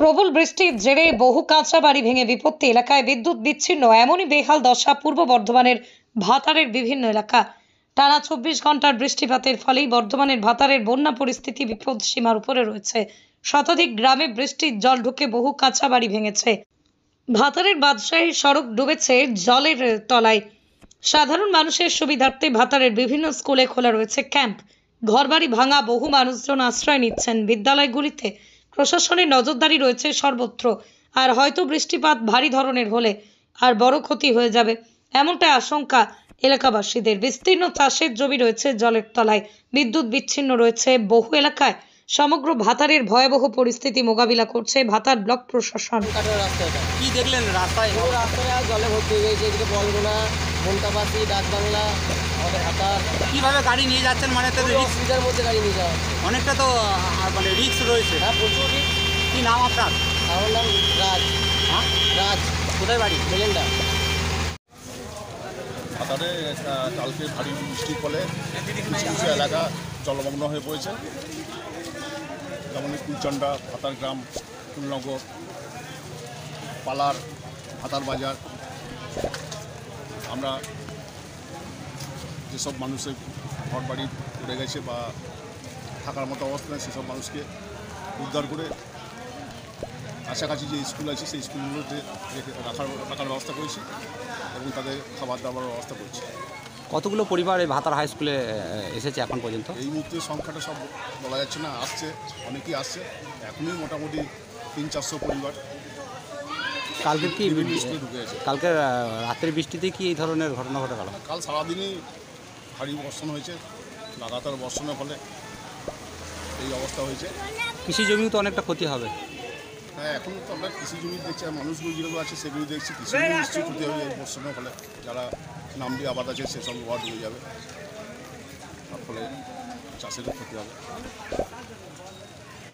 প্রবল বৃষ্টির জেরে বহু কাঁচা বাড়ি ভেঙে বিপত্তি এলাকায় বিদ্যুৎ বিচ্ছিন্ন এমনই বেহাল দশা পূর্ব বর্ধমানের ভাতারের বিভিন্ন এলাকা। টানা 24 ঘন্টার বৃষ্টিপাতের ফলেই বর্ধমানের ভাতারের বন্যা পরিস্থিতি বিপদ সীমার উপরে রয়েছে। শতাধিক গ্রামে বৃষ্টির জল ঢুকে বহু কাঁচা বাড়ি ভেঙেছে। ভাতারের বাদশাহী সড়ক ডুবেছে জলের তলায়। সাধারণ মানুষের সুবিধার্থে ভাতারের বিভিন্ন স্কুলে খোলা রয়েছে ক্যাম্প। ঘরবাড়ি ভাঙা বহু মানুষজন আশ্রয় নিচ্ছেন বিদ্যালয়গুলিতে। প্রশাসনের নজরদারি রয়েছে সর্বত্র। আর হয়তো বৃষ্টিপাত ভারী ধরনের হলে আর বড় ক্ষতি হয়ে যাবে এমনটাই আশঙ্কা এলাকাবাসীদের। বিস্তীর্ণ চাষের জমি রয়েছে জলের তলায়, বিদ্যুৎ বিচ্ছিন্ন রয়েছে বহু এলাকায়। সমগ্র ভাতারের ভয়াবহ পরিস্থিতি মোকাবিলা করছে ভাতার ব্লক প্রশাসন। কি দেখলেন রাস্তায়? রাস্তায় জলে ভর্তি হয়ে গেছে, এদিকে বলগোনা, মমতাবাসী, ডাকবাংলা, আমাদের ভাতার। কিভাবে গাড়ি নিয়ে যাচ্ছেন? মানে তো রিক্স, সুবিধার মধ্যে গাড়ি নিয়ে যাওয়া অনেকটা তো মানে রিক্স রয়েছে। হ্যাঁ, প্রচুর রিস্ক। কি নাম আপনার? আমার নাম রাজ। হ্যাঁ, রাজ কোথায় বাড়ি? মেলেন্ডা। ভাতারে কালকে ভারী বৃষ্টির ফলে কিছু কিছু এলাকা জলমগ্ন হয়ে পড়েছে, যেমন কুলচন্ডা, ভাতার গ্রাম, ফুলনগর, পালার, ভাতার বাজার। আমরা যেসব মানুষের ঘর বাড়ি উড়ে গেছে বা থাকার মতো অবস্থা নেই, সেসব মানুষকে উদ্ধার করে কাছাকাছি যে স্কুল আছে সেই স্কুলগুলোতে রাখার ব্যবস্থা করেছি এবং তাদের খাবার দাবার ব্যবস্থা করছি। কতগুলো পরিবার এই ভাতার হাই স্কুলে এসেছে এখন পর্যন্ত? এই মুহূর্তে সংখ্যাটা সব বলা যাচ্ছে না, আসছে, অনেকেই আসছে। এখনই মোটামুটি 300-400 পরিবার কালকে কি স্কুলে ঢুকে আছে। কালকে রাতের বৃষ্টিতে কি এই ধরনের ঘটনা ঘটে গেল? কাল সারাদিনই ভারী বর্ষণ হয়েছে, লাগাতার বর্ষণের ফলে এই অবস্থা হয়েছে। কৃষি জমিও তো অনেকটা ক্ষতি হবে। হ্যাঁ, এখন তো আমরা কৃষি জমি দেখছি, আর মানুষগুলো যেগুলো আছে সেগুলো দেখছি, কৃষি জমি নিশ্চয়ই ক্ষতি হবে এই বর্ষণের ফলে। যারা নামডি আবাদ আছে সেসব ওয়ার্ড হয়ে যাবে, তার ফলে চাষেরও ক্ষতি হবে।